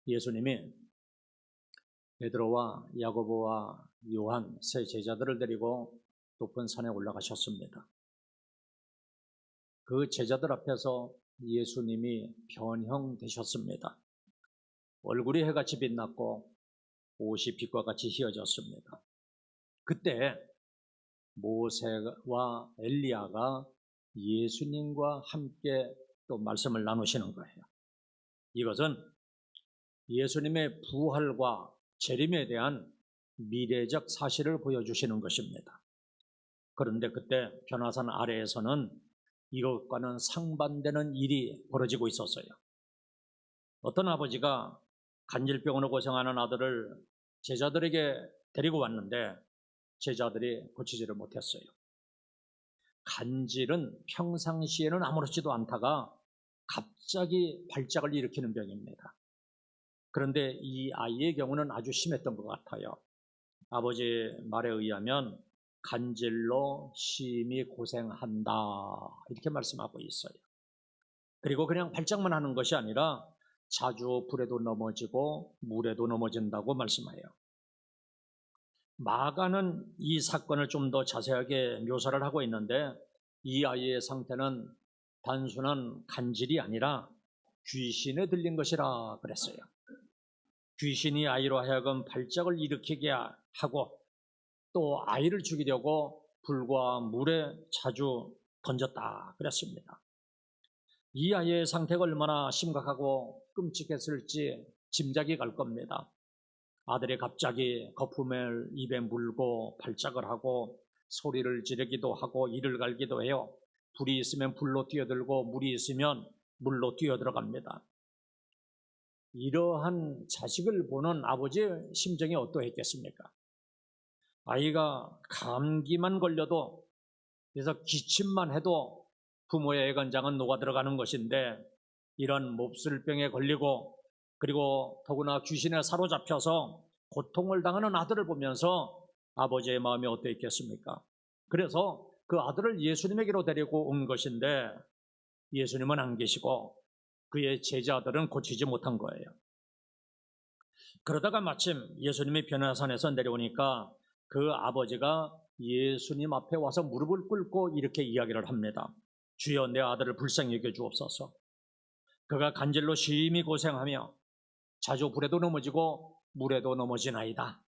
예수님이 베드로와 야고보와 요한 세 제자들을 데리고 높은 산에 올라가셨습니다. 그 제자들 앞에서 예수님이 변형되셨습니다. 얼굴이 해같이 빛났고 옷이 빛과 같이 휘어졌습니다. 그때 모세와 엘리야가 예수님과 함께 또 말씀을 나누시는 거예요. 이것은 예수님의 부활과 재림에 대한 미래적 사실을 보여주시는 것입니다. 그런데 그때 변화산 아래에서는 이것과는 상반되는 일이 벌어지고 있었어요. 어떤 아버지가 간질병으로 고생하는 아들을 제자들에게 데리고 왔는데 제자들이 고치지를 못했어요. 간질은 평상시에는 아무렇지도 않다가 갑자기 발작을 일으키는 병입니다. 그런데 이 아이의 경우는 아주 심했던 것 같아요. 아버지 말에 의하면 간질로 심히 고생한다 이렇게 말씀하고 있어요. 그리고 그냥 발작만 하는 것이 아니라 자주 불에도 넘어지고 물에도 넘어진다고 말씀해요. 마가는 이 사건을 좀 더 자세하게 묘사를 하고 있는데 이 아이의 상태는 단순한 간질이 아니라 귀신에 들린 것이라 그랬어요. 귀신이 아이로 하여금 발작을 일으키게 하고 또 아이를 죽이려고 불과 물에 자주 던졌다 그랬습니다. 이 아이의 상태가 얼마나 심각하고 끔찍했을지 짐작이 갈 겁니다. 아들이 갑자기 거품을 입에 물고 발작을 하고 소리를 지르기도 하고 이를 갈기도 해요. 불이 있으면 불로 뛰어들고 물이 있으면 물로 뛰어들어갑니다. 이러한 자식을 보는 아버지의 심정이 어떠했겠습니까? 아이가 감기만 걸려도 그래서 기침만 해도 부모의 애간장은 녹아들어가는 것인데 이런 몹쓸병에 걸리고 그리고 더구나 귀신에 사로잡혀서 고통을 당하는 아들을 보면서 아버지의 마음이 어떠했겠습니까? 그래서 그 아들을 예수님에게로 데리고 온 것인데 예수님은 안 계시고 그의 제자들은 고치지 못한 거예요. 그러다가 마침 예수님이 변화산에서 내려오니까 그 아버지가 예수님 앞에 와서 무릎을 꿇고 이렇게 이야기를 합니다. 주여 내 아들을 불쌍히 여겨 주옵소서. 그가 간질로 심히 고생하며 자주 불에도 넘어지고 물에도 넘어지나이다.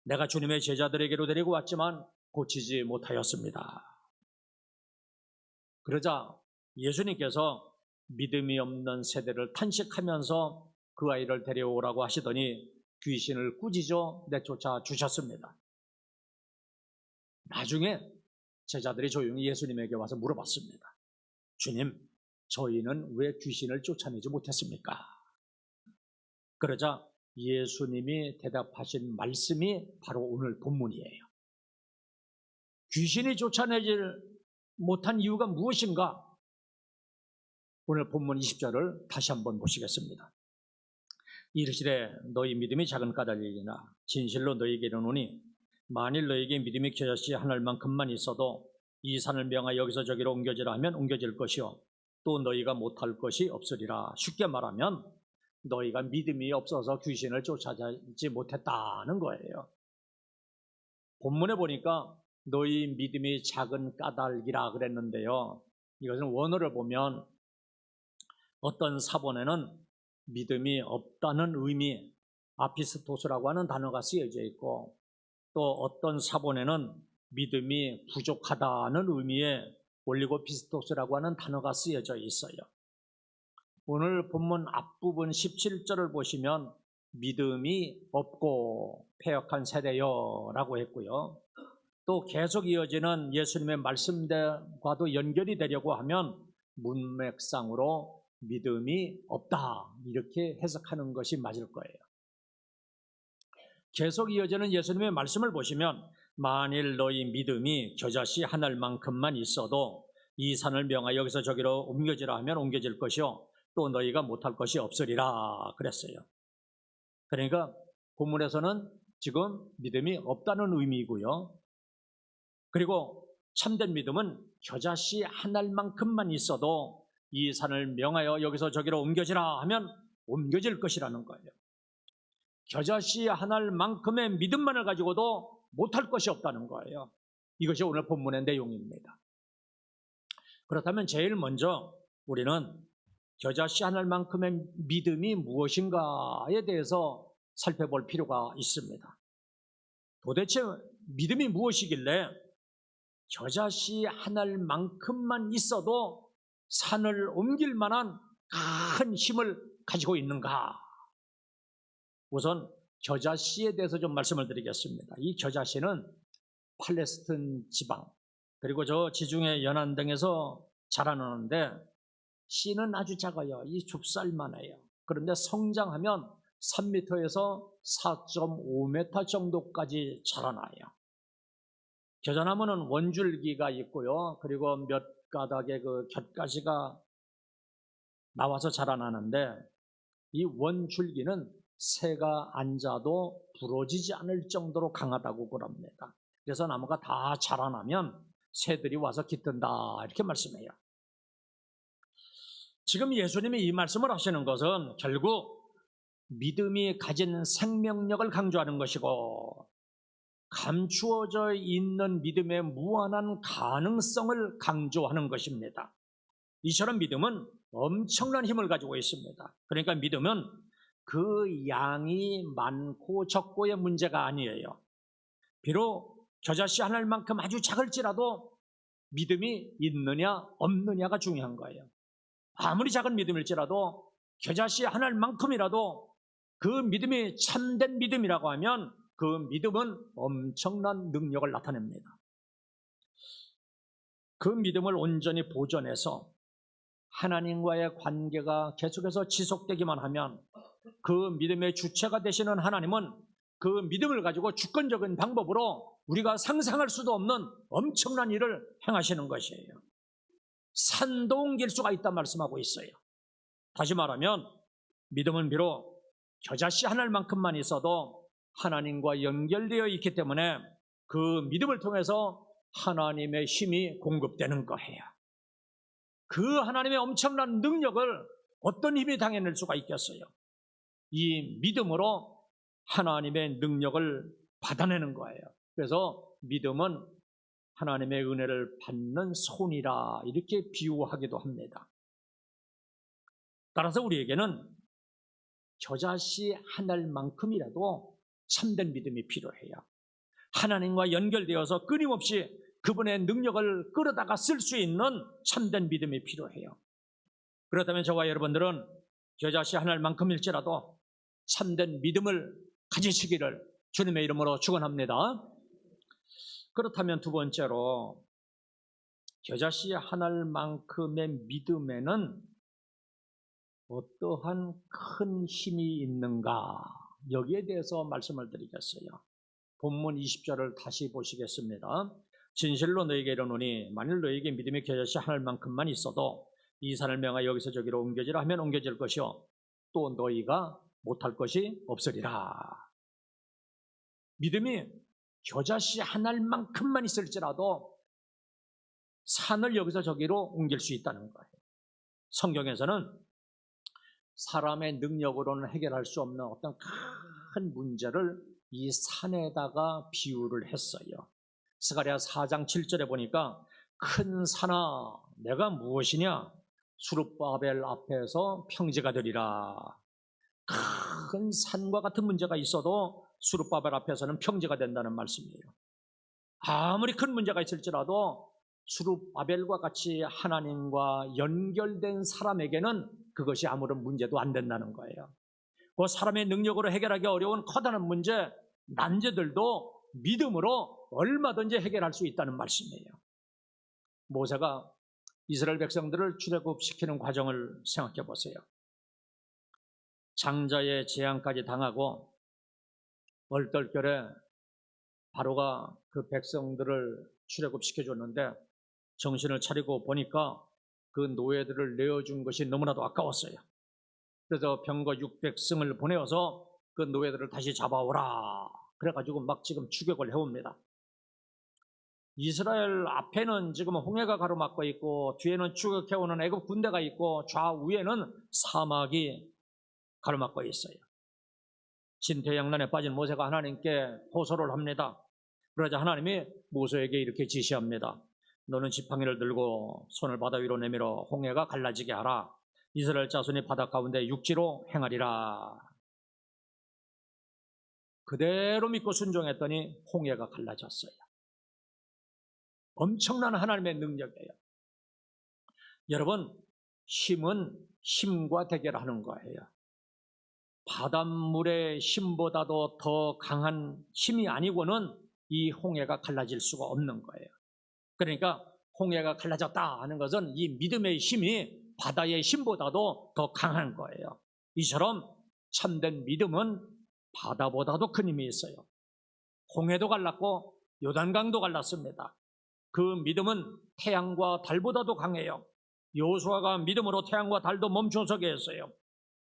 내가 주님의 제자들에게로 데리고 왔지만 고치지 못하였습니다. 그러자 예수님께서 믿음이 없는 세대를 탄식하면서 그 아이를 데려오라고 하시더니 귀신을 꾸짖어 내쫓아 주셨습니다. 나중에 제자들이 조용히 예수님에게 와서 물어봤습니다. 주님, 저희는 왜 귀신을 쫓아내지 못했습니까? 그러자 예수님이 대답하신 말씀이 바로 오늘 본문이에요. 귀신이 쫓아내지 못한 이유가 무엇인가? 오늘 본문 20절을 다시 한번 보시겠습니다. 이르시되 너희 믿음이 작은 까닭이나 진실로 너희에게 이르노니 만일 너희에게 믿음이 겨자씨 한 알만큼만 있어도 이 산을 명하여 여기서 저기로 옮겨지라 하면 옮겨질 것이요 또 너희가 못할 것이 없으리라. 쉽게 말하면 너희가 믿음이 없어서 귀신을 쫓아내지 못했다는 거예요. 본문에 보니까 너희 믿음이 작은 까닭이라 그랬는데요. 이것은 원어를 보면 어떤 사본에는 믿음이 없다는 의미 아피스토스라고 하는 단어가 쓰여져 있고 또 어떤 사본에는 믿음이 부족하다는 의미의 올리고피스토스라고 하는 단어가 쓰여져 있어요. 오늘 본문 앞부분 17절을 보시면 믿음이 없고 패역한 세대여 라고 했고요. 또 계속 이어지는 예수님의 말씀과도 연결이 되려고 하면 문맥상으로 믿음이 없다 이렇게 해석하는 것이 맞을 거예요. 계속 이어지는 예수님의 말씀을 보시면 만일 너희 믿음이 겨자씨 한 알만큼만 있어도 이 산을 명하여 여기서 저기로 옮겨지라 하면 옮겨질 것이요 또 너희가 못할 것이 없으리라 그랬어요. 그러니까 본문에서는 지금 믿음이 없다는 의미이고요. 그리고 참된 믿음은 겨자씨 한 알만큼만 있어도 이 산을 명하여 여기서 저기로 옮겨지라 하면 옮겨질 것이라는 거예요. 겨자씨 하나만큼의 믿음만을 가지고도 못할 것이 없다는 거예요. 이것이 오늘 본문의 내용입니다. 그렇다면 제일 먼저 우리는 겨자씨 하나만큼의 믿음이 무엇인가에 대해서 살펴볼 필요가 있습니다. 도대체 믿음이 무엇이길래 겨자씨 하나만큼만 있어도 산을 옮길 만한 큰 힘을 가지고 있는가? 우선 겨자씨에 대해서 좀 말씀을 드리겠습니다. 이 겨자씨는 팔레스틴 지방 그리고 저 지중해 연안 등에서 자라나는데 씨는 아주 작아요. 이 좁쌀만해요. 그런데 성장하면 3m에서 4.5m 정도까지 자라나요. 겨자나무는 원줄기가 있고요. 그리고 몇 가닥의 그 곁가지가 나와서 자라나는데 이 원줄기는 새가 앉아도 부러지지 않을 정도로 강하다고 그럽니다. 그래서 나무가 다 자라나면 새들이 와서 깃든다 이렇게 말씀해요. 지금 예수님이 이 말씀을 하시는 것은 결국 믿음이 가진 생명력을 강조하는 것이고 감추어져 있는 믿음의 무한한 가능성을 강조하는 것입니다. 이처럼 믿음은 엄청난 힘을 가지고 있습니다. 그러니까 믿음은 그 양이 많고 적고의 문제가 아니에요. 비록 겨자씨 하나만큼 아주 작을지라도 믿음이 있느냐 없느냐가 중요한 거예요. 아무리 작은 믿음일지라도 겨자씨 하나만큼이라도 그 믿음이 참된 믿음이라고 하면 그 믿음은 엄청난 능력을 나타냅니다. 그 믿음을 온전히 보존해서 하나님과의 관계가 계속해서 지속되기만 하면 그 믿음의 주체가 되시는 하나님은 그 믿음을 가지고 주권적인 방법으로 우리가 상상할 수도 없는 엄청난 일을 행하시는 것이에요. 산도 옮길 수가 있다 말씀하고 있어요. 다시 말하면 믿음은 비록 겨자씨 하나만큼만 있어도 하나님과 연결되어 있기 때문에 그 믿음을 통해서 하나님의 힘이 공급되는 거예요. 그 하나님의 엄청난 능력을 어떤 힘이 당해낼 수가 있겠어요? 이 믿음으로 하나님의 능력을 받아내는 거예요. 그래서 믿음은 하나님의 은혜를 받는 손이라 이렇게 비유하기도 합니다. 따라서 우리에게는 겨자씨 한 알만큼이라도 참된 믿음이 필요해요. 하나님과 연결되어서 끊임없이 그분의 능력을 끌어다가 쓸 수 있는 참된 믿음이 필요해요. 그렇다면 저와 여러분들은 겨자씨 한 알만큼일지라도 참된 믿음을 가지시기를 주님의 이름으로 축원합니다. 그렇다면 두 번째로 겨자씨 한 알만큼의 믿음에는 어떠한 큰 힘이 있는가? 여기에 대해서 말씀을 드리겠어요. 본문 20절을 다시 보시겠습니다. 진실로 너에게 이르노니 만일 너에게 믿음이 겨자씨 한 알만큼만 있어도 이 산을 명하여 여기서 저기로 옮겨지라 하면 옮겨질 것이요 또 너희가 못할 것이 없으리라. 믿음이 겨자씨 한 알만큼만 있을지라도 산을 여기서 저기로 옮길 수 있다는 거예요. 성경에서는 사람의 능력으로는 해결할 수 없는 어떤 큰 문제를 이 산에다가 비유를 했어요. 스가랴 4장 7절에 보니까 큰 산아 내가 무엇이냐 수룹바벨 앞에서 평지가 되리라. 큰 산과 같은 문제가 있어도 수룹바벨 앞에서는 평지가 된다는 말씀이에요. 아무리 큰 문제가 있을지라도 수룹바벨과 같이 하나님과 연결된 사람에게는 그것이 아무런 문제도 안 된다는 거예요. 그 사람의 능력으로 해결하기 어려운 커다란 문제, 난제들도 믿음으로 얼마든지 해결할 수 있다는 말씀이에요. 모세가 이스라엘 백성들을 출애굽시키는 과정을 생각해 보세요. 장자의 재앙까지 당하고 얼떨결에 바로가 그 백성들을 출애굽시켜 줬는데 정신을 차리고 보니까 그 노예들을 내어준 것이 너무나도 아까웠어요. 그래서 병거 600승을 보내어서 그 노예들을 다시 잡아오라. 그래가지고 막 지금 추격을 해옵니다. 이스라엘 앞에는 지금 홍해가 가로막고 있고 뒤에는 추격해오는 애굽 군대가 있고 좌우에는 사막이 가로막고 있어요. 진퇴양난에 빠진 모세가 하나님께 호소를 합니다. 그러자 하나님이 모세에게 이렇게 지시합니다. 너는 지팡이를 들고 손을 바다 위로 내밀어 홍해가 갈라지게 하라. 이스라엘 자손이 바다 가운데 육지로 행하리라. 그대로 믿고 순종했더니 홍해가 갈라졌어요. 엄청난 하나님의 능력이에요. 여러분, 힘은 힘과 대결하는 거예요. 바닷물의 힘보다도 더 강한 힘이 아니고는 이 홍해가 갈라질 수가 없는 거예요. 그러니까 홍해가 갈라졌다 하는 것은 이 믿음의 힘이 바다의 힘보다도 더 강한 거예요. 이처럼 참된 믿음은 바다보다도 큰 힘이 있어요. 홍해도 갈랐고 요단강도 갈랐습니다. 그 믿음은 태양과 달보다도 강해요. 여호수아가 믿음으로 태양과 달도 멈춰서게 했어요.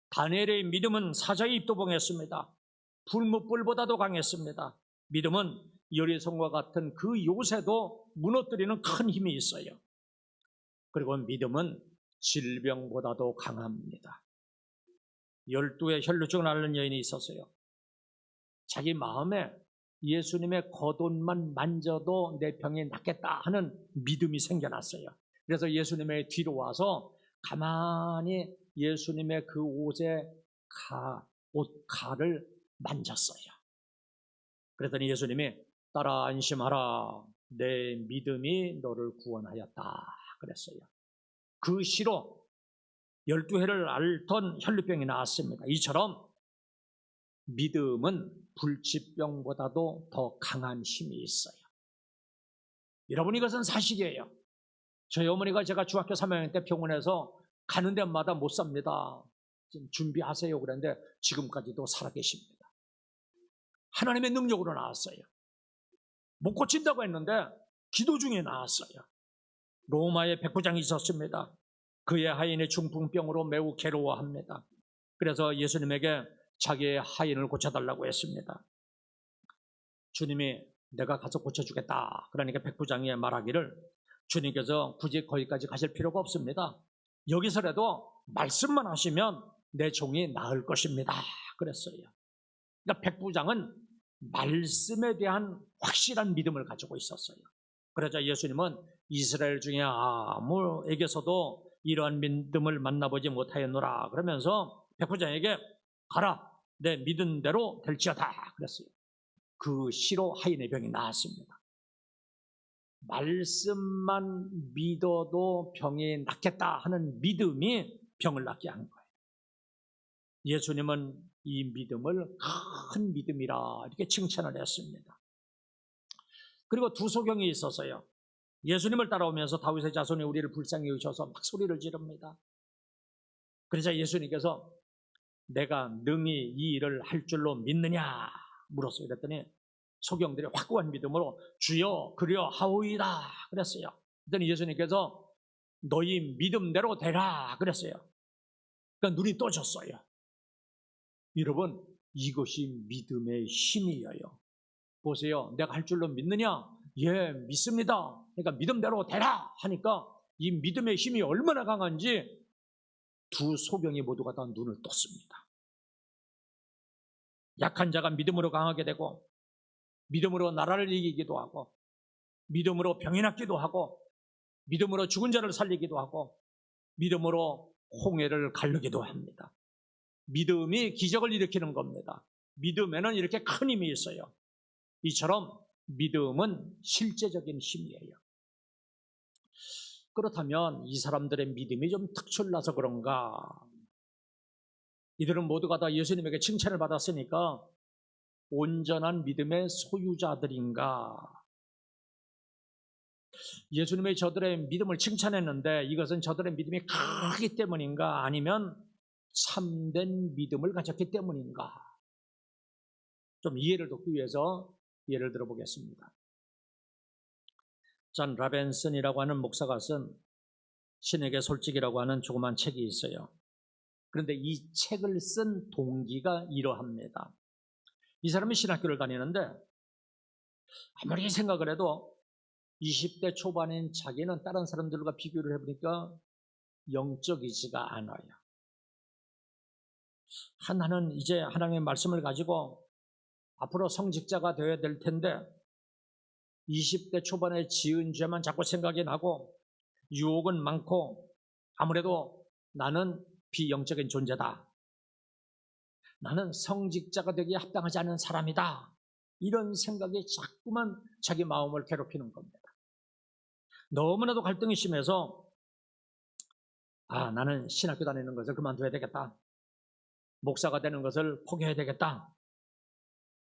다니엘의 믿음은 사자의 입도 봉했습니다. 불무불보다도 강했습니다. 믿음은 여리송과 같은 그 요새도 무너뜨리는 큰 힘이 있어요. 그리고 믿음은 질병보다도 강합니다. 12의 혈루증을 앓는 여인이 있었어요. 자기 마음에 예수님의 겉옷만 만져도 내 병이 낫겠다 하는 믿음이 생겨났어요. 그래서 예수님의 뒤로 와서 가만히 예수님의 그 옷의 옷가를 만졌어요. 그랬더니 예수님이 따라 안심하라. 내 믿음이 너를 구원하였다 그랬어요. 그 시로 12해를 앓던 혈루병이 나았습니다. 이처럼 믿음은 불치병보다도 더 강한 힘이 있어요. 여러분, 이것은 사실이에요. 저희 어머니가 제가 중학교 3학년 때 병원에서 가는 데마다 못 삽니다. 지금 준비하세요 그랬는데 지금까지도 살아계십니다. 하나님의 능력으로 나았어요. 못 고친다고 했는데 기도 중에 나았어요. 로마의 백부장이 있었습니다. 그의 하인이 중풍병으로 매우 괴로워합니다. 그래서 예수님에게 자기의 하인을 고쳐달라고 했습니다. 주님이 내가 가서 고쳐주겠다. 그러니까 백부장이 말하기를 주님께서 굳이 거기까지 가실 필요가 없습니다. 여기서라도 말씀만 하시면 내 종이 나을 것입니다. 그랬어요. 그러니까 백부장은 말씀에 대한 확실한 믿음을 가지고 있었어요. 그러자 예수님은 이스라엘 중에 아무에게서도 이러한 믿음을 만나보지 못하였노라 그러면서 백부장에게 가라, 내 믿은 대로 될지어다 그랬어요. 그 시로 하인의 병이 나았습니다. 말씀만 믿어도 병이 낫겠다 하는 믿음이 병을 낫게 한 거예요. 예수님은 이 믿음을 큰 믿음이라 이렇게 칭찬을 했습니다. 그리고 두 소경이 있었어요. 예수님을 따라오면서 다윗의 자손이 우리를 불쌍히 여기셔서 막 소리를 지릅니다. 그러자 예수님께서 내가 능히 이 일을 할 줄로 믿느냐 물었어요. 그랬더니 소경들이 확고한 믿음으로 주여 그려 하오이다 그랬어요. 그랬더니 예수님께서 너희 믿음대로 되라 그랬어요. 그러니까 눈이 떠졌어요. 여러분, 이것이 믿음의 힘이에요. 보세요. 내가 할 줄로 믿느냐? 예, 믿습니다. 그러니까 믿음대로 되라 하니까 이 믿음의 힘이 얼마나 강한지 두 소경이 모두가 다 눈을 떴습니다. 약한 자가 믿음으로 강하게 되고 믿음으로 나라를 이기기도 하고 믿음으로 병이 낫기도 하고 믿음으로 죽은 자를 살리기도 하고 믿음으로 홍해를 가르기도 합니다. 믿음이 기적을 일으키는 겁니다. 믿음에는 이렇게 큰 힘이 있어요. 이처럼 믿음은 실제적인 힘이에요. 그렇다면 이 사람들의 믿음이 좀 특출나서 그런가? 이들은 모두가 다 예수님에게 칭찬을 받았으니까 온전한 믿음의 소유자들인가? 예수님의 저들의 믿음을 칭찬했는데 이것은 저들의 믿음이 크기 때문인가? 아니면 참된 믿음을 가졌기 때문인가? 좀 이해를 돕기 위해서 예를 들어보겠습니다. 존 라벤슨이라고 하는 목사가 쓴 신에게 솔직이라고 하는 조그만 책이 있어요. 그런데 이 책을 쓴 동기가 이러합니다. 이 사람이 신학교를 다니는데 아무리 생각을 해도 20대 초반인 자기는 다른 사람들과 비교를 해보니까 영적이지가 않아요. 나는 이제 하나님의 말씀을 가지고 앞으로 성직자가 되어야 될 텐데 20대 초반에 지은 죄만 자꾸 생각이 나고 유혹은 많고 아무래도 나는 비영적인 존재다. 나는 성직자가 되기에 합당하지 않은 사람이다. 이런 생각이 자꾸만 자기 마음을 괴롭히는 겁니다. 너무나도 갈등이 심해서 나는 신학교 다니는 것을 그만둬야 되겠다. 목사가 되는 것을 포기해야 되겠다.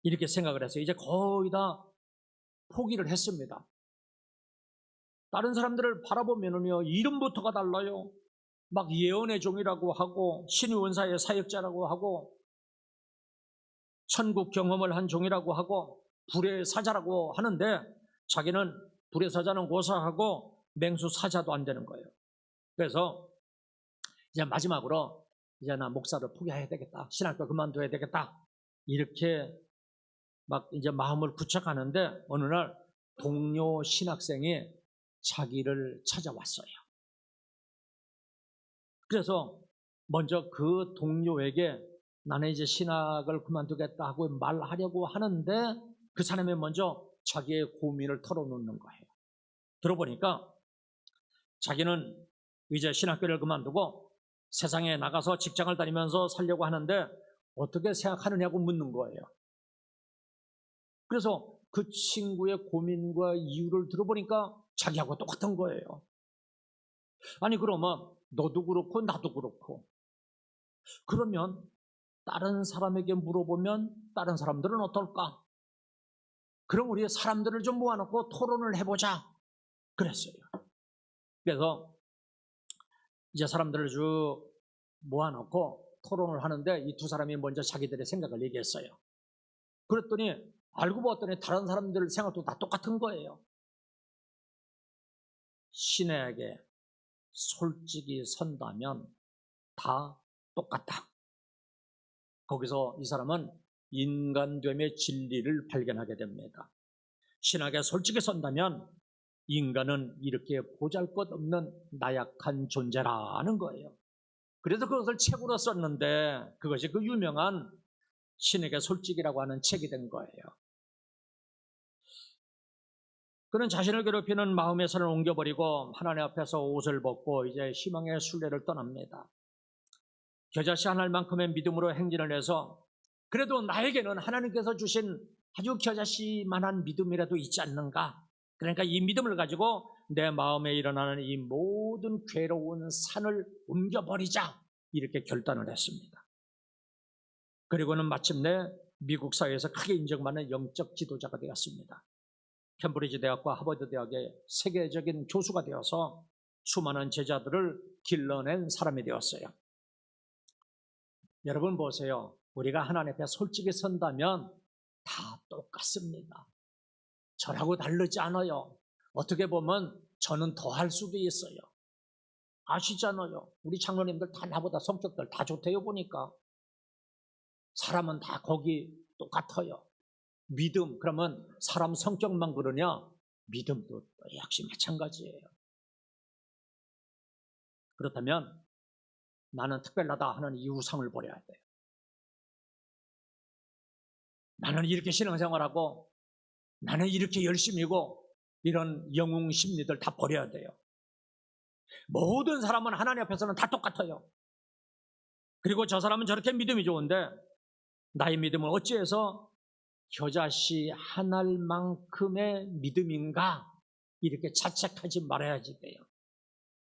이렇게 생각을 해서 이제 거의 다 포기를 했습니다. 다른 사람들을 바라보면요, 이름부터가 달라요. 막 예언의 종이라고 하고 신의 원사의 사역자라고 하고 천국 경험을 한 종이라고 하고 불의 사자라고 하는데 자기는 불의 사자는 고사하고 맹수 사자도 안 되는 거예요. 그래서 이제 마지막으로 이제 나 목사를 포기해야 되겠다. 신학교 그만둬야 되겠다. 이렇게 막 이제 마음을 굳혀가는데 어느 날 동료 신학생이 자기를 찾아왔어요. 그래서 먼저 그 동료에게 나는 이제 신학을 그만두겠다 하고 말하려고 하는데 그 사람이 먼저 자기의 고민을 털어놓는 거예요. 들어보니까 자기는 이제 신학교를 그만두고 세상에 나가서 직장을 다니면서 살려고 하는데 어떻게 생각하느냐고 묻는 거예요. 그래서 그 친구의 고민과 이유를 들어보니까 자기하고 똑같은 거예요. 아니 그러면 너도 그렇고 나도 그렇고 그러면 다른 사람에게 물어보면 다른 사람들은 어떨까? 그럼 우리 사람들을 좀 모아놓고 토론을 해보자 그랬어요. 그래서 이제 사람들을 쭉 모아놓고 토론을 하는데 이 두 사람이 먼저 자기들의 생각을 얘기했어요. 그랬더니 알고 봤더니 다른 사람들 생각도 다 똑같은 거예요. 신에게 솔직히 선다면 다 똑같다. 거기서 이 사람은 인간됨의 진리를 발견하게 됩니다. 신에게 솔직히 선다면 인간은 이렇게 보잘것없는 나약한 존재라는 거예요. 그래서 그것을 책으로 썼는데 그것이 그 유명한 신에게 솔직이라고 하는 책이 된 거예요. 그는 자신을 괴롭히는 마음의 선을 옮겨버리고 하나님 앞에서 옷을 벗고 이제 희망의 순례를 떠납니다. 겨자씨 한 알만큼의 믿음으로 행진을 해서 그래도 나에게는 하나님께서 주신 아주 겨자씨만한 믿음이라도 있지 않는가? 그러니까 이 믿음을 가지고 내 마음에 일어나는 이 모든 괴로운 산을 옮겨버리자 이렇게 결단을 했습니다. 그리고는 마침내 미국 사회에서 크게 인정받는 영적 지도자가 되었습니다. 캠브리지 대학과 하버드 대학의 세계적인 교수가 되어서 수많은 제자들을 길러낸 사람이 되었어요. 여러분 보세요. 우리가 하나님 앞에 솔직히 선다면 다 똑같습니다. 저라고 다르지 않아요. 어떻게 보면 저는 더 할 수도 있어요. 아시잖아요. 우리 장로님들 다 나보다 성격들 다 좋대요 보니까. 사람은 다 거기 똑같아요. 믿음, 그러면 사람 성격만 그러냐? 믿음도 역시 마찬가지예요. 그렇다면 나는 특별하다 하는 이유상을 버려야 돼요. 나는 이렇게 신앙생활하고 나는 이렇게 열심히고 이런 영웅 심리들 다 버려야 돼요. 모든 사람은 하나님 앞에서는 다 똑같아요. 그리고 저 사람은 저렇게 믿음이 좋은데 나의 믿음은 어찌해서 겨자씨 한 알만큼의 믿음인가? 이렇게 자책하지 말아야지 돼요.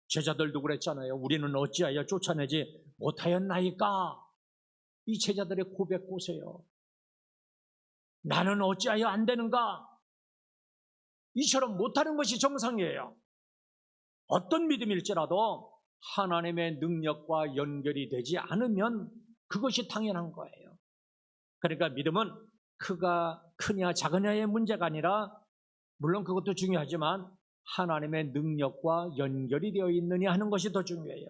제자들도 그랬잖아요. 우리는 어찌하여 쫓아내지 못하였나이까? 이 제자들의 고백 보세요. 나는 어찌하여 안 되는가? 이처럼 못하는 것이 정상이에요. 어떤 믿음일지라도 하나님의 능력과 연결이 되지 않으면 그것이 당연한 거예요. 그러니까 믿음은 크냐 작으냐의 문제가 아니라 물론 그것도 중요하지만 하나님의 능력과 연결이 되어 있느냐 하는 것이 더 중요해요.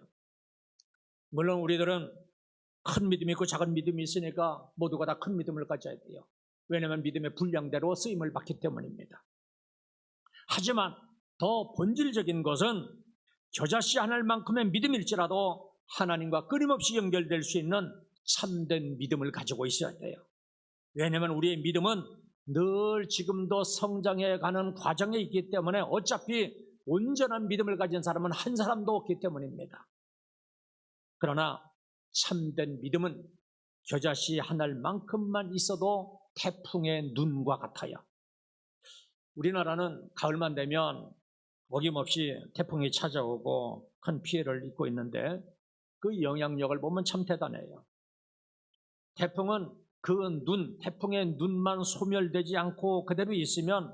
물론 우리들은 큰 믿음이 있고 작은 믿음이 있으니까 모두가 다 큰 믿음을 가져야 돼요. 왜냐하면 믿음의 분량대로 쓰임을 받기 때문입니다. 하지만 더 본질적인 것은 겨자씨 한 알만큼의 믿음일지라도 하나님과 끊임없이 연결될 수 있는 참된 믿음을 가지고 있어야 돼요. 왜냐하면 우리의 믿음은 늘 지금도 성장해가는 과정에 있기 때문에 어차피 온전한 믿음을 가진 사람은 한 사람도 없기 때문입니다. 그러나 참된 믿음은 겨자씨 한 알만큼만 있어도 태풍의 눈과 같아요. 우리나라는 가을만 되면 어김없이 태풍이 찾아오고 큰 피해를 입고 있는데 그 영향력을 보면 참 대단해요. 태풍은 태풍의 눈만 소멸되지 않고 그대로 있으면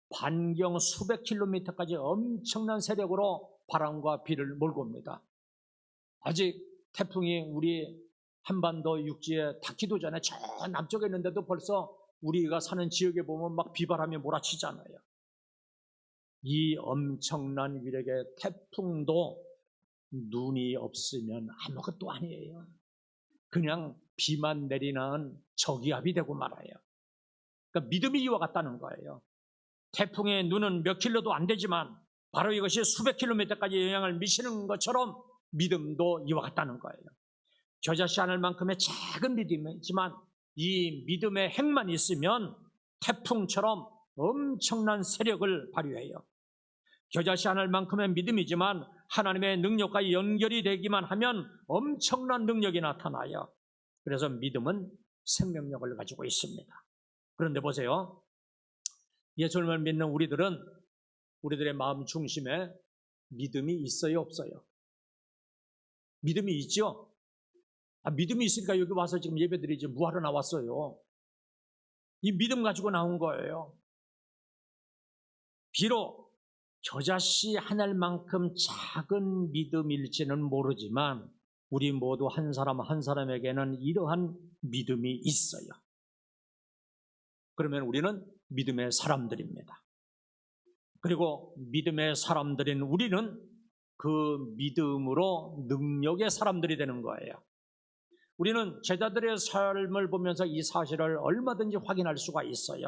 반경 수백 킬로미터까지 엄청난 세력으로 바람과 비를 몰고 옵니다. 아직 태풍이 우리 한반도 육지에 닿기도 전에 저 남쪽에 있는데도 벌써 우리가 사는 지역에 보면 막 비바람이 몰아치잖아요. 이 엄청난 위력의 태풍도 눈이 없으면 아무것도 아니에요. 그냥 비만 내리는 저기압이 되고 말아요. 그러니까 믿음이 이와 같다는 거예요. 태풍의 눈은 몇 킬로도 안 되지만 바로 이것이 수백 킬로미터까지 영향을 미치는 것처럼 믿음도 이와 같다는 거예요. 겨자씨 하늘만큼의 작은 믿음이지만 이 믿음의 핵만 있으면 태풍처럼 엄청난 세력을 발휘해요. 겨자씨 하늘만큼의 믿음이지만 하나님의 능력과 연결이 되기만 하면 엄청난 능력이 나타나요. 그래서 믿음은 생명력을 가지고 있습니다. 그런데 보세요. 예수님을 믿는 우리들의 마음 중심에 믿음이 있어요, 없어요? 믿음이 있죠? 믿음이 있으니까 여기 와서 지금 예배드리지 뭐하러 나왔어요? 이 믿음 가지고 나온 거예요. 비록 겨자씨 한 알만큼 작은 믿음일지는 모르지만 우리 모두 한 사람 한 사람에게는 이러한 믿음이 있어요. 그러면 우리는 믿음의 사람들입니다. 그리고 믿음의 사람들인 우리는 그 믿음으로 능력의 사람들이 되는 거예요. 우리는 제자들의 삶을 보면서 이 사실을 얼마든지 확인할 수가 있어요.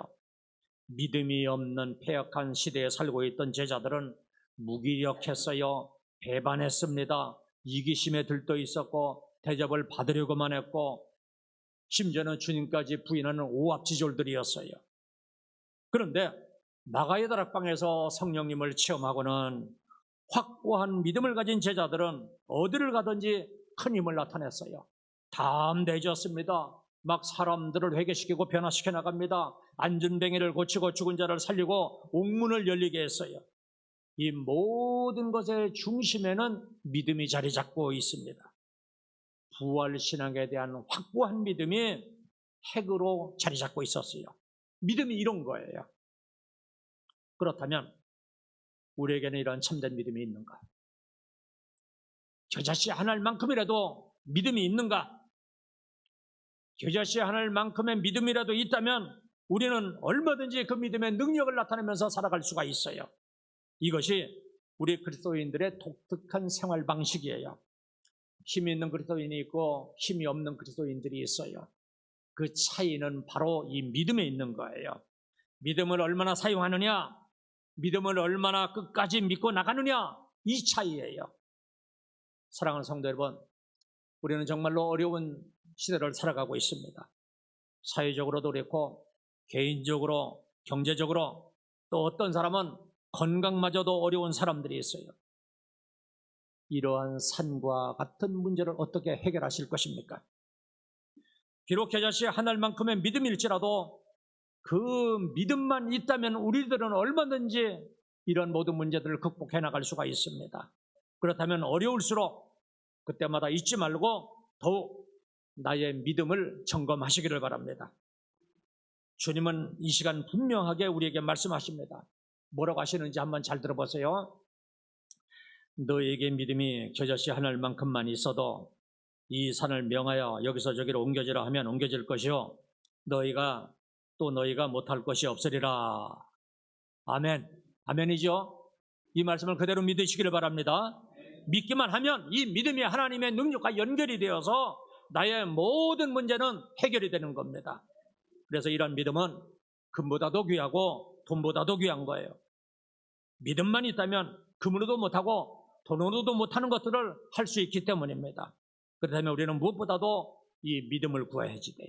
믿음이 없는 패역한 시대에 살고 있던 제자들은 무기력했어요. 배반했습니다. 이기심에 들떠 있었고 대접을 받으려고만 했고 심지어는 주님까지 부인하는 오합지졸들이었어요. 그런데 마가의 다락방에서 성령님을 체험하고는 확고한 믿음을 가진 제자들은 어디를 가든지 큰 힘을 나타냈어요. 담대해졌습니다. 막 사람들을 회개시키고 변화시켜 나갑니다. 안전뱅이를 고치고 죽은 자를 살리고 옥문을 열리게 했어요. 이 모든 것의 중심에는 믿음이 자리 잡고 있습니다. 부활신앙에 대한 확고한 믿음이 핵으로 자리 잡고 있었어요. 믿음이 이런 거예요. 그렇다면 우리에게는 이런 참된 믿음이 있는가? 겨자씨 한 알만큼이라도 믿음이 있는가? 겨자씨 한 알만큼의 믿음이라도 있다면 우리는 얼마든지 그 믿음의 능력을 나타내면서 살아갈 수가 있어요. 이것이 우리 그리스도인들의 독특한 생활 방식이에요. 힘이 있는 그리스도인이 있고 힘이 없는 그리스도인들이 있어요. 그 차이는 바로 이 믿음에 있는 거예요. 믿음을 얼마나 사용하느냐, 믿음을 얼마나 끝까지 믿고 나가느냐, 이 차이예요. 사랑하는 성도 여러분, 우리는 정말로 어려운 시대를 살아가고 있습니다. 사회적으로도 그렇고 개인적으로, 경제적으로, 또 어떤 사람은 건강마저도 어려운 사람들이 있어요. 이러한 산과 같은 문제를 어떻게 해결하실 것입니까? 비록 겨자씨 한 알만큼의 믿음일지라도 그 믿음만 있다면 우리들은 얼마든지 이런 모든 문제들을 극복해 나갈 수가 있습니다. 그렇다면 어려울수록 그때마다 잊지 말고 더욱 나의 믿음을 점검하시기를 바랍니다. 주님은 이 시간 분명하게 우리에게 말씀하십니다. 뭐라고 하시는지 한번 잘 들어보세요. 너에게 믿음이 겨자씨 한 알만큼만 있어도 이 산을 명하여 여기서 저기로 옮겨지라 하면 옮겨질 것이요 너희가 못할 것이 없으리라. 아멘. 아멘이죠? 이 말씀을 그대로 믿으시기를 바랍니다. 믿기만 하면 이 믿음이 하나님의 능력과 연결이 되어서 나의 모든 문제는 해결이 되는 겁니다. 그래서 이런 믿음은 금보다도 귀하고 돈보다도 귀한 거예요. 믿음만 있다면 금으로도 못하고 돈으로도 못하는 것들을 할 수 있기 때문입니다. 그렇다면 우리는 무엇보다도 이 믿음을 구해야지 돼요.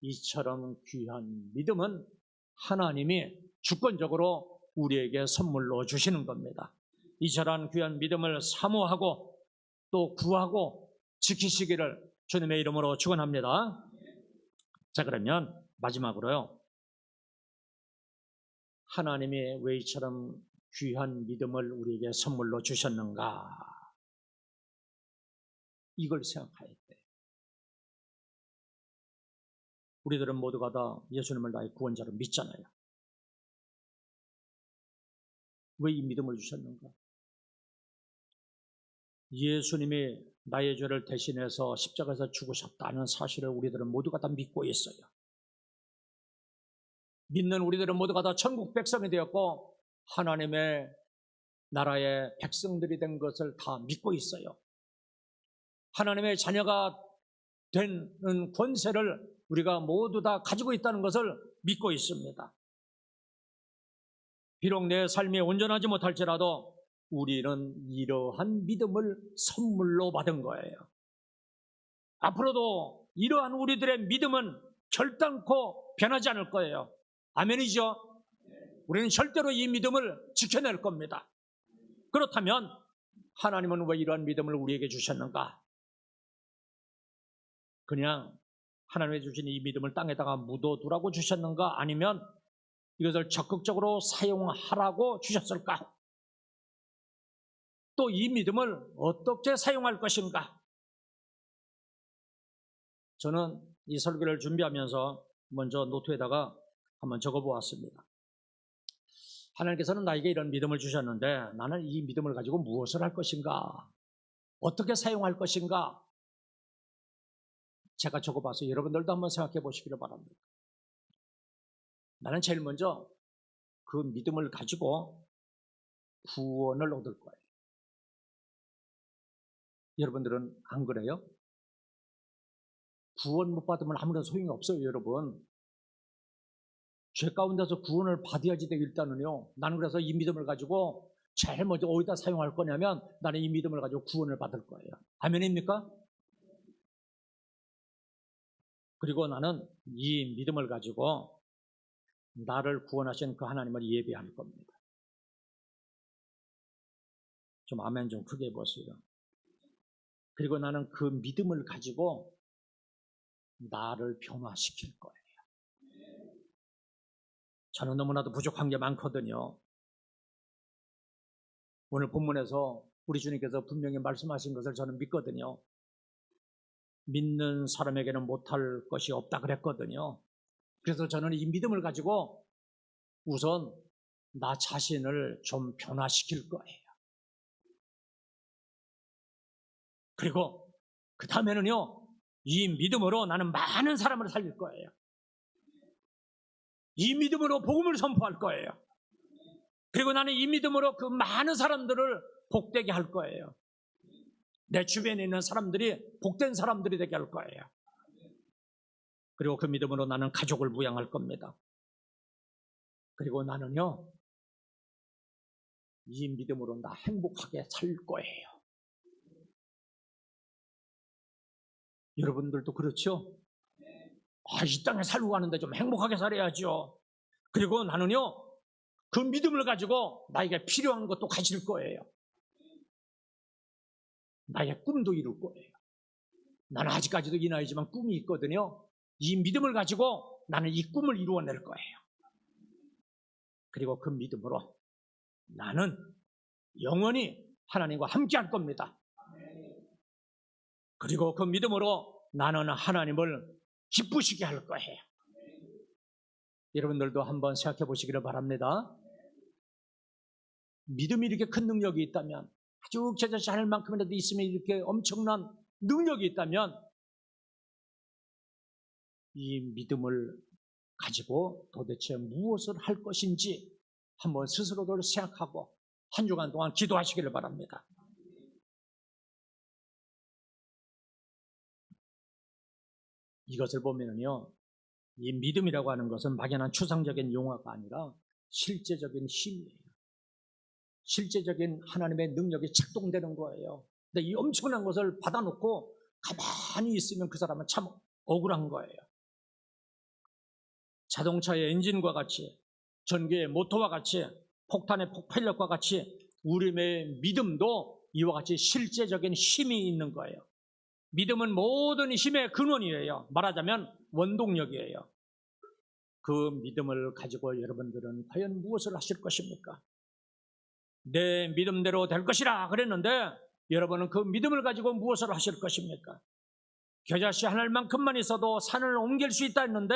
이처럼 귀한 믿음은 하나님이 주권적으로 우리에게 선물로 주시는 겁니다. 이처럼 귀한 믿음을 사모하고 또 구하고 지키시기를 주님의 이름으로 축원합니다. 자, 그러면 마지막으로요. 하나님이 왜 이처럼 귀한 믿음을 우리에게 선물로 주셨는가? 이걸 생각해야 돼요. 우리들은 모두가 다 예수님을 나의 구원자로 믿잖아요. 왜 이 믿음을 주셨는가? 예수님이 나의 죄를 대신해서 십자가에서 죽으셨다는 사실을 우리들은 모두가 다 믿고 있어요. 믿는 우리들은 모두가 다 천국 백성이 되었고 하나님의 나라의 백성들이 된 것을 다 믿고 있어요. 하나님의 자녀가 되는 권세를 우리가 모두 다 가지고 있다는 것을 믿고 있습니다. 비록 내 삶이 온전하지 못할지라도 우리는 이러한 믿음을 선물로 받은 거예요. 앞으로도 이러한 우리들의 믿음은 결단코 변하지 않을 거예요. 아멘이죠? 우리는 절대로 이 믿음을 지켜낼 겁니다. 그렇다면 하나님은 왜 이러한 믿음을 우리에게 주셨는가? 그냥 하나님이 주신 이 믿음을 땅에다가 묻어두라고 주셨는가? 아니면 이것을 적극적으로 사용하라고 주셨을까? 또 이 믿음을 어떻게 사용할 것인가? 저는 이 설교를 준비하면서 먼저 노트에다가 한번 적어보았습니다. 하나님께서는 나에게 이런 믿음을 주셨는데 나는 이 믿음을 가지고 무엇을 할 것인가? 어떻게 사용할 것인가? 제가 적어봐서 여러분들도 한번 생각해 보시기를 바랍니다. 나는 제일 먼저 그 믿음을 가지고 구원을 얻을 거예요. 여러분들은 안 그래요? 구원 못 받으면 아무런 소용이 없어요, 여러분. 죄 가운데서 구원을 받아야지 돼요, 일단은요. 나는 그래서 이 믿음을 가지고 제일 먼저 어디다 사용할 거냐면 나는 이 믿음을 가지고 구원을 받을 거예요. 아멘입니까? 그리고 나는 이 믿음을 가지고 나를 구원하신 그 하나님을 예배할 겁니다. 좀 아멘 좀 크게 해보세요. 그리고 나는 그 믿음을 가지고 나를 변화시킬 거예요. 저는 너무나도 부족한 게 많거든요. 오늘 본문에서 우리 주님께서 분명히 말씀하신 것을 저는 믿거든요. 믿는 사람에게는 못할 것이 없다 그랬거든요. 그래서 저는 이 믿음을 가지고 우선 나 자신을 좀 변화시킬 거예요. 그리고 그 다음에는요, 이 믿음으로 나는 많은 사람을 살릴 거예요. 이 믿음으로 복음을 선포할 거예요. 그리고 나는 이 믿음으로 그 많은 사람들을 복되게 할 거예요. 내 주변에 있는 사람들이 복된 사람들이 되게 할 거예요. 그리고 그 믿음으로 나는 가족을 부양할 겁니다. 그리고 나는요, 이 믿음으로 나 행복하게 살 거예요. 여러분들도 그렇죠? 이 땅에 살고 가는데 좀 행복하게 살아야죠. 그리고 나는요, 그 믿음을 가지고 나에게 필요한 것도 가질 거예요. 나의 꿈도 이룰 거예요. 나는 아직까지도 이 나이지만 꿈이 있거든요. 이 믿음을 가지고 나는 이 꿈을 이루어낼 거예요. 그리고 그 믿음으로 나는 영원히 하나님과 함께 할 겁니다. 그리고 그 믿음으로 나는 하나님을 기쁘시게 할 거예요. 여러분들도 한번 생각해 보시기를 바랍니다. 믿음이 이렇게 큰 능력이 있다면, 아주 제 자신 할 만큼이라도 있으면 이렇게 엄청난 능력이 있다면 이 믿음을 가지고 도대체 무엇을 할 것인지 한번 스스로를 생각하고 한 주간 동안 기도하시기를 바랍니다. 이것을 보면은요, 이 믿음이라고 하는 것은 막연한 추상적인 용어가 아니라 실제적인 힘이에요. 실제적인 하나님의 능력이 작동되는 거예요. 근데 이 엄청난 것을 받아놓고 가만히 있으면 그 사람은 참 억울한 거예요. 자동차의 엔진과 같이, 전기의 모터와 같이, 폭탄의 폭발력과 같이 우리의 믿음도 이와 같이 실제적인 힘이 있는 거예요. 믿음은 모든 힘의 근원이에요. 말하자면 원동력이에요. 그 믿음을 가지고 여러분들은 과연 무엇을 하실 것입니까? 내 믿음대로 될 것이라 그랬는데 여러분은 그 믿음을 가지고 무엇을 하실 것입니까? 겨자씨 하늘만큼만 있어도 산을 옮길 수 있다 했는데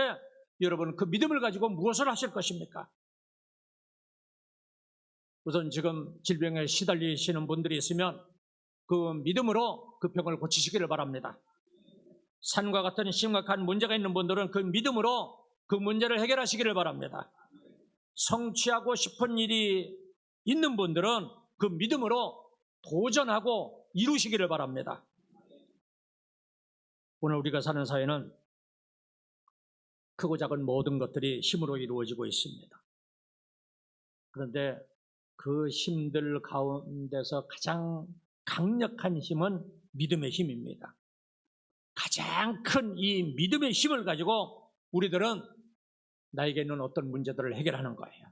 여러분은 그 믿음을 가지고 무엇을 하실 것입니까? 우선 지금 질병에 시달리시는 분들이 있으면 그 믿음으로 그 병을 고치시기를 바랍니다. 산과 같은 심각한 문제가 있는 분들은 그 믿음으로 그 문제를 해결하시기를 바랍니다. 성취하고 싶은 일이 있는 분들은 그 믿음으로 도전하고 이루시기를 바랍니다. 오늘 우리가 사는 사회는 크고 작은 모든 것들이 힘으로 이루어지고 있습니다. 그런데 그 힘들 가운데서 가장 강력한 힘은 믿음의 힘입니다. 가장 큰 이 믿음의 힘을 가지고 우리들은 나에게 있는 어떤 문제들을 해결하는 거예요.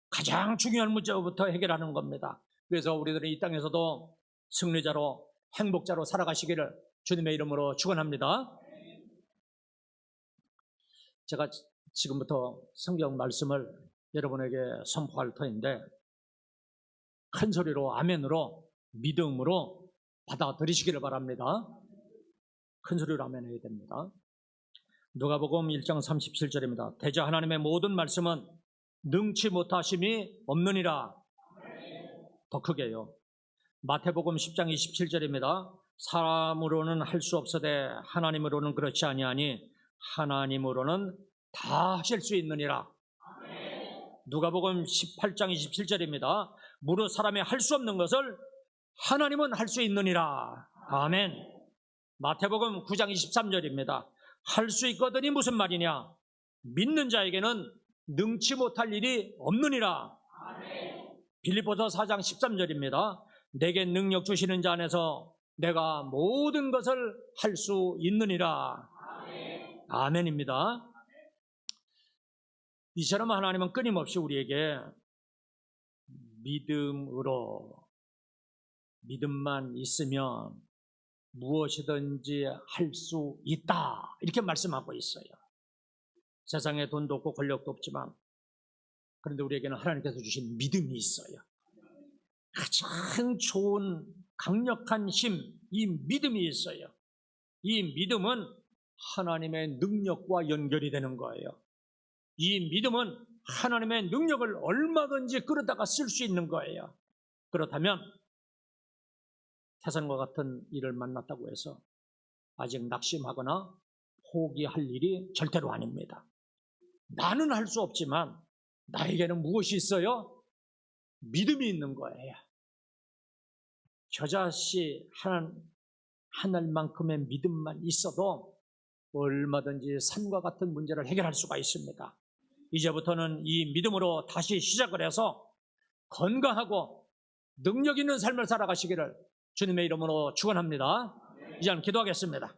가장 중요한 문제부터 해결하는 겁니다. 그래서 우리들은 이 땅에서도 승리자로 행복자로 살아가시기를 주님의 이름으로 축원합니다. 제가 지금부터 성경 말씀을 여러분에게 선포할 터인데 큰 소리로 아멘으로 믿음으로 받아들이시기를 바랍니다. 큰 소리로 아멘 해야 됩니다. 누가복음 1장 37절입니다. 대저 하나님의 모든 말씀은 능치 못하심이 없느니라. 더 크게요. 마태복음 10장 27절입니다. 사람으로는 할 수 없으되 하나님으로는 그렇지 아니하니 하나님으로는 다 하실 수 있느니라. 누가복음 18장 27절입니다. 무릇 사람이 할 수 없는 것을 하나님은 할 수 있느니라. 아멘. 마태복음 9장 23절입니다. 할 수 있거든이 무슨 말이냐? 믿는 자에게는 능치 못할 일이 없느니라. 빌립보서 4장 13절입니다. 내게 능력 주시는 자 안에서 내가 모든 것을 할 수 있느니라. 아멘입니다. 이처럼 하나님은 끊임없이 우리에게 믿음만 있으면 무엇이든지 할 수 있다 이렇게 말씀하고 있어요. 세상에 돈도 없고 권력도 없지만 그런데 우리에게는 하나님께서 주신 믿음이 있어요. 가장 좋은 강력한 힘, 이 믿음이 있어요. 이 믿음은 하나님의 능력과 연결이 되는 거예요. 이 믿음은 하나님의 능력을 얼마든지 끌어다가 쓸 수 있는 거예요. 그렇다면 태산과 같은 일을 만났다고 해서 아직 낙심하거나 포기할 일이 절대로 아닙니다. 나는 할 수 없지만 나에게는 무엇이 있어요? 믿음이 있는 거예요. 겨자씨 하늘만큼의 믿음만 있어도 얼마든지 산과 같은 문제를 해결할 수가 있습니다. 이제부터는 이 믿음으로 다시 시작을 해서 건강하고 능력 있는 삶을 살아가시기를 주님의 이름으로 축원합니다. 이제 기도하겠습니다.